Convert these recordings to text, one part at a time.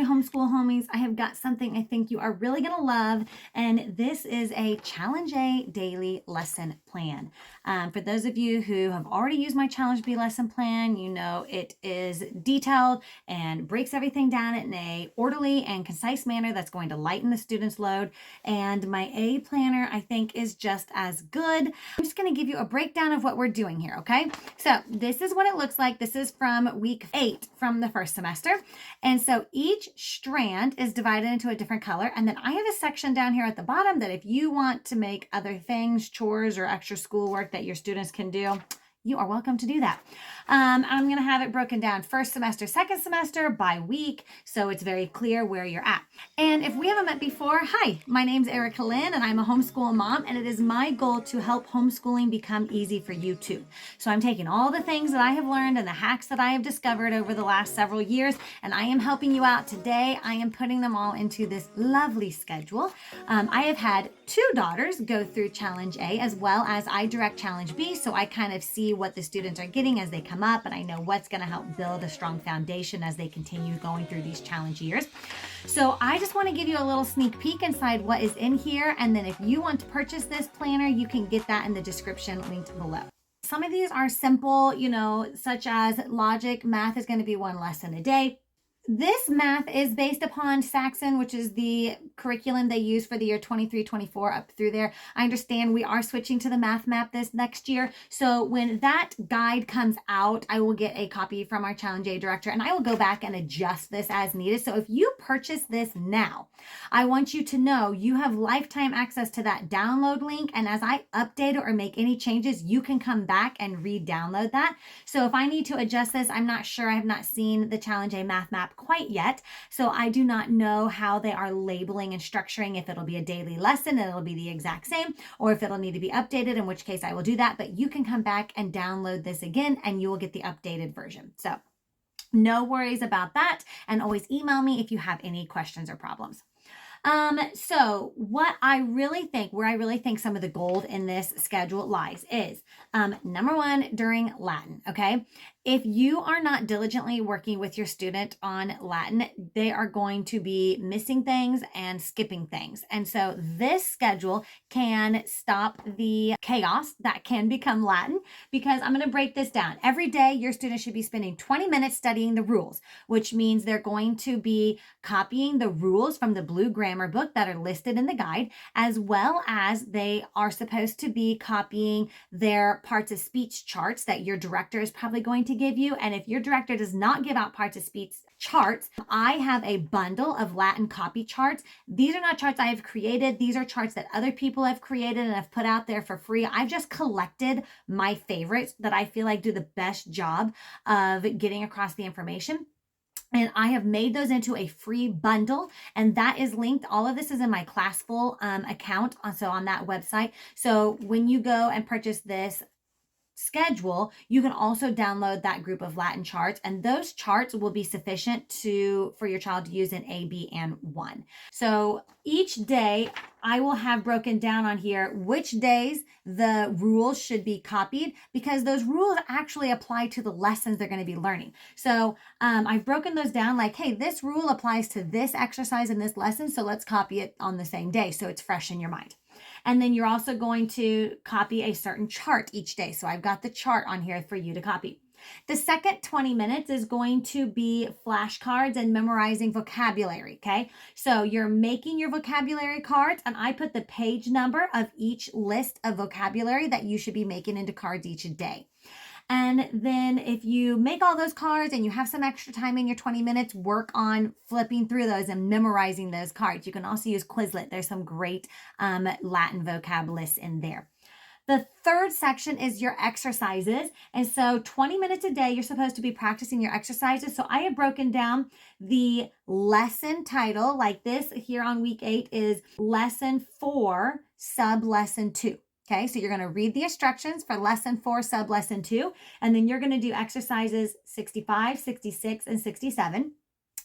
homeschool homies, I have got something I think you are really going to love, and this is a Challenge A daily lesson plan. For those of you who have already used my Challenge B lesson plan, you know it is detailed and breaks everything down in a orderly and concise manner that's going to lighten the student's load. And my A planner, I think, is just as good. I'm just going to give you a breakdown of what we're doing here, okay? So this is what it looks like. This is from week 8 from the first semester. And so each strand is divided into a different color. And then I have a section down here at the bottom that if you want to make other things, chores, or extra schoolwork that your students can do, you are welcome to do that. I'm going to have it broken down first semester, second semester by week, so it's very clear where you're at. And if we haven't met before, hi, my name's Erica Lynn, and I'm a homeschool mom, and it is my goal to help homeschooling become easy for you too. So I'm taking all the things that I have learned and the hacks that I have discovered over the last several years, and I am helping you out today. I am putting them all into this lovely schedule. I have had 2 daughters go through Challenge A, as well as I direct Challenge B, so I kind of see what the students are getting as they come up, and I know what's going to help build a strong foundation as they continue going through these challenge years. So I just want to give you a little sneak peek inside what is in here, and then if you want to purchase this planner, you can get that in the description linked below. Some of these are simple, such as logic. Math is going to be 1 lesson a day. This math is based upon Saxon, which is the curriculum they use for the year 23-24 up through there. I understand we are switching to the math map this next year. So when that guide comes out, I will get a copy from our Challenge A director, and I will go back and adjust this as needed. So if you purchase this now, I want you to know you have lifetime access to that download link. And as I update it or make any changes, you can come back and re-download that. So if I need to adjust this, I'm not sure. I have not seen the Challenge A math map quite yet, so I do not know how they are labeling and structuring, if it'll be a daily lesson and it'll be the exact same, or if it'll need to be updated, in which case I will do that. But you can come back and download this again and you will get the updated version. So no worries about that, and always email me if you have any questions or problems. So what I really think, where I really think some of the gold in this schedule lies is, number 1, during Latin, okay? If you are not diligently working with your student on Latin, they are going to be missing things and skipping things. And so this schedule can stop the chaos that can become Latin, because I'm going to break this down. Every day, your student should be spending 20 minutes studying the rules, which means they're going to be copying the rules from the blue grammar book that are listed in the guide, as well as they are supposed to be copying their parts of speech charts that your director is probably going to give you. And if your director does not give out parts of speech charts, I have a bundle of Latin copy charts. These are not charts I have created. These are charts that other people have created and have put out there for free. I've just collected my favorites that I feel like do the best job of getting across the information. And I have made those into a free bundle, and that is linked. All of this is in my Classful account, so on that website. So when you go and purchase this schedule, you can also download that group of Latin charts, and those charts will be sufficient for your child to use in A, B, and 1. So each day I will have broken down on here which days the rules should be copied, because those rules actually apply to the lessons they're going to be learning. So I've broken those down like, hey, this rule applies to this exercise in this lesson, so let's copy it on the same day so it's fresh in your mind. And then you're also going to copy a certain chart each day. So I've got the chart on here for you to copy. The second 20 minutes is going to be flashcards and memorizing vocabulary, okay? So you're making your vocabulary cards, and I put the page number of each list of vocabulary that you should be making into cards each day. And then if you make all those cards and you have some extra time in your 20 minutes, work on flipping through those and memorizing those cards. You can also use Quizlet. There's some great Latin vocab lists in there. The third section is your exercises. And so 20 minutes a day, you're supposed to be practicing your exercises. So I have broken down the lesson title like this here on week 8 is Lesson 4, Sub Lesson 2. Okay, so you're going to read the instructions for lesson 4, sub lesson 2, and then you're going to do exercises 65, 66, and 67.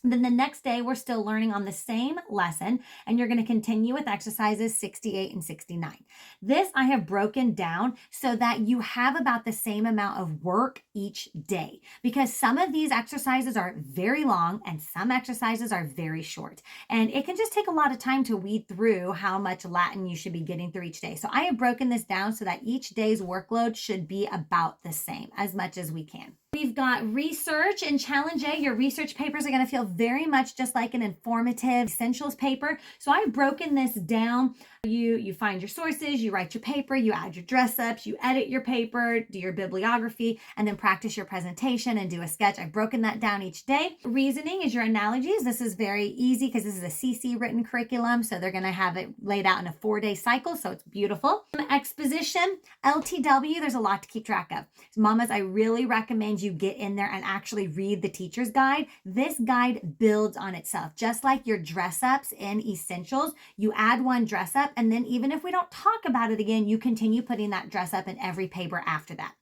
Then the next day, we're still learning on the same lesson, and you're going to continue with exercises 68 and 69. This I have broken down so that you have about the same amount of work each day, because some of these exercises are very long and some exercises are very short. And it can just take a lot of time to weed through how much Latin you should be getting through each day. So I have broken this down so that each day's workload should be about the same, as much as we can. We've got research in Challenge A. Your research papers are going to feel very much just like an informative essentials paper. So I've broken this down. You find your sources, you write your paper, you add your dress ups, you edit your paper, do your bibliography, and then practice your presentation and do a sketch. I've broken that down each day. Reasoning is your analogies. This is very easy because this is a CC written curriculum. So they're going to have it laid out in a 4-day cycle. So it's beautiful. Exposition, LTW, there's a lot to keep track of. So mamas, I really recommend you get in there and actually read the teacher's guide. This guide builds on itself. Just like your dress ups in essentials, you add one dress up, and then even if we don't talk about it again, you continue putting that dress up in every paper after that.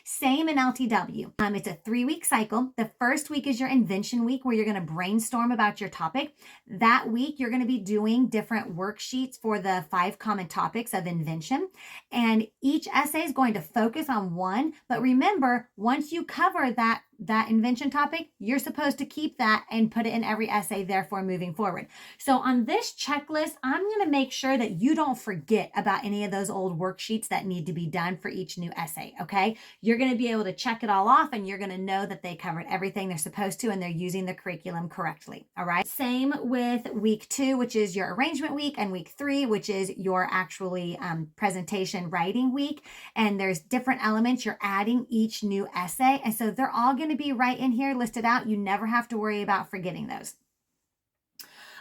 Same in LTW. It's a 3-week cycle. The first week is your invention week, where you're going to brainstorm about your topic. That week, you're going to be doing different worksheets for the 5 common topics of invention. And each essay is going to focus on one. But remember, once you cover that invention topic, you're supposed to keep that and put it in every essay, therefore moving forward. So on this checklist, I'm going to make sure that you don't forget about any of those old worksheets that need to be done for each new essay, okay? You're going to be able to check it all off, and you're going to know that they covered everything they're supposed to and they're using the curriculum correctly, all right? Same with week 2, which is your arrangement week, and week 3, which is your actually presentation writing week. And there's different elements you're adding each new essay. And so they're all going to be right in here listed out. You never have to worry about forgetting those.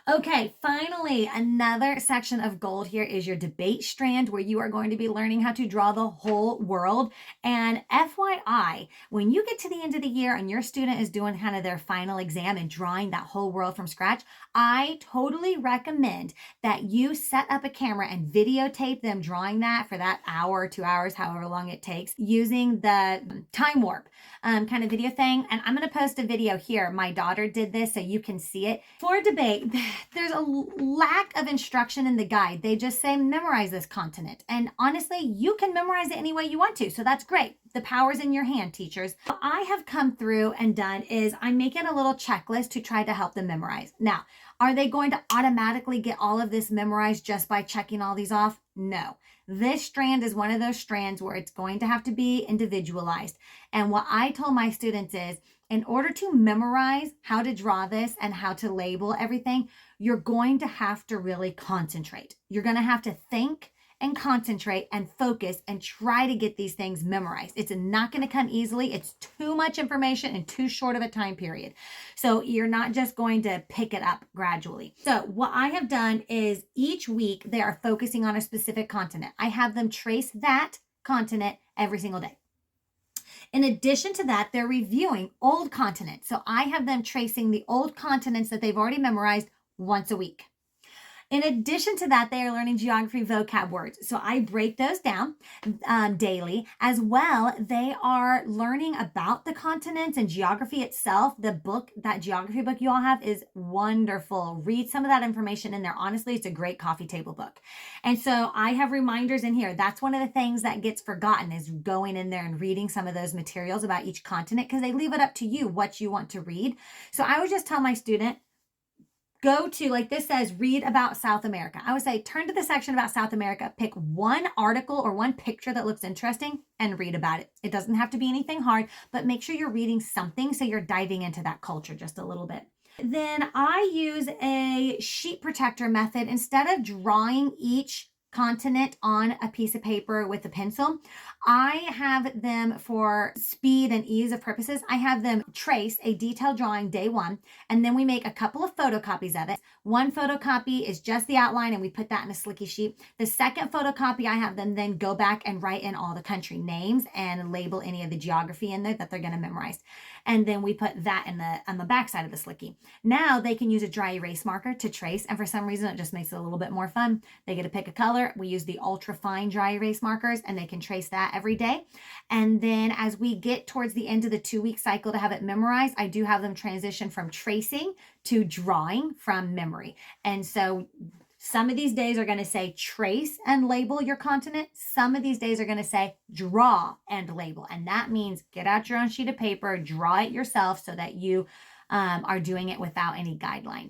Okay, finally, another section of gold here is your debate strand, where you are going to be learning how to draw the whole world. And FYI, when you get to the end of the year and your student is doing kind of their final exam and drawing that whole world from scratch, I totally recommend that you set up a camera and videotape them drawing that for that hour or 2 hours, however long it takes, using the time warp kind of video thing. And I'm going to post a video here. My daughter did this so you can see it. For debate, there's a lack of instruction in the guide. They just say memorize this continent. And honestly, you can memorize it any way you want to. So that's great. The power's in your hand, teachers. What I have come through and done is I'm making a little checklist to try to help them memorize. Now, are they going to automatically get all of this memorized just by checking all these off? No. This strand is one of those strands where it's going to have to be individualized. And what I told my students is, in order to memorize how to draw this and how to label everything, you're going to have to really concentrate. You're going to have to think and concentrate and focus and try to get these things memorized. It's not going to come easily. It's too much information in too short of a time period. So you're not just going to pick it up gradually. So what I have done is each week they are focusing on a specific continent. I have them trace that continent every single day. In addition to that, they're reviewing old continents. So I have them tracing the old continents that they've already memorized once a week. In addition to that, they are learning geography vocab words. So I break those down daily. As well, they are learning about the continents and geography itself. The book, that geography book you all have, is wonderful. Read some of that information in there. Honestly, it's a great coffee table book. And so I have reminders in here. That's one of the things that gets forgotten, is going in there and reading some of those materials about each continent, because they leave it up to you what you want to read. So I would just tell my student, go to, like this says, read about South America. I would say, turn to the section about South America, pick one article or one picture that looks interesting and read about it. It doesn't have to be anything hard, but make sure you're reading something so you're diving into that culture just a little bit. Then I use a sheet protector method. Instead of drawing each continent on a piece of paper with a pencil, I have them, for speed and ease of purposes, I have them trace a detailed drawing day 1, and then we make a couple of photocopies of it. One photocopy is just the outline, and we put that in a slicky sheet. The second photocopy, I have them then go back and write in all the country names and label any of the geography in there that they're going to memorize. And then we put that on the back side of the slicky. Now they can use a dry erase marker to trace, and for some reason it just makes it a little bit more fun. They get to pick a color, color, we use the ultra fine dry erase markers, and they can trace that every day. And then as we get towards the end of the 2-week cycle to have it memorized, I do have them transition from tracing to drawing from memory. And so some of these days are going to say trace and label your continent. Some of these days are going to say draw and label. And that means get out your own sheet of paper, draw it yourself so that you are doing it without any guideline.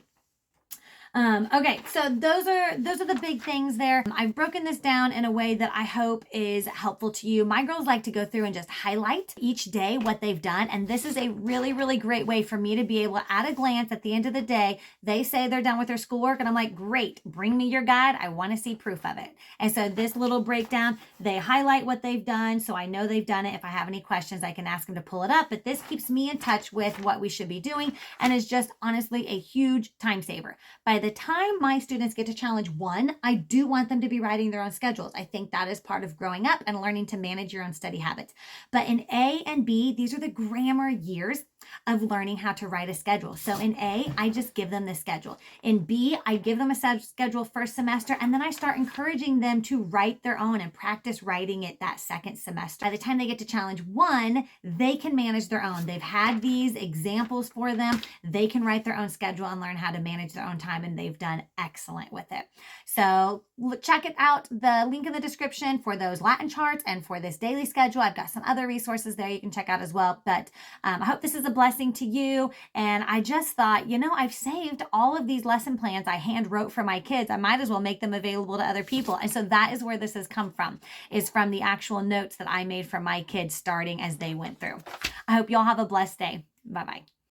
Okay, so those are the big things there. I've broken this down in a way that I hope is helpful to you. My girls like to go through and just highlight each day what they've done. And this is a really, really great way for me to be able to, at a glance, at the end of the day, they say they're done with their schoolwork. And I'm like, great, bring me your guide. I want to see proof of it. And so this little breakdown, they highlight what they've done. So I know they've done it. If I have any questions, I can ask them to pull it up. But this keeps me in touch with what we should be doing and is just honestly a huge time saver. By the time my students get to challenge 1, I do want them to be writing their own schedules. I think that is part of growing up and learning to manage your own study habits. But in A and B, these are the grammar years of learning how to write a schedule. So in A, I just give them the schedule. In B, I give them a schedule first semester, and then I start encouraging them to write their own and practice writing it that second semester. By the time they get to challenge 1, they can manage their own. They've had these examples for them. They can write their own schedule and learn how to manage their own time, and they've done excellent with it. So check it out. The link in the description for those Latin charts and for this daily schedule. I've got some other resources there you can check out as well. But I hope this is a blessing to you. And I just thought, I've saved all of these lesson plans I hand wrote for my kids. I might as well make them available to other people. And so that is where this has come from, is from the actual notes that I made for my kids starting as they went through. I hope you all have a blessed day. Bye-bye.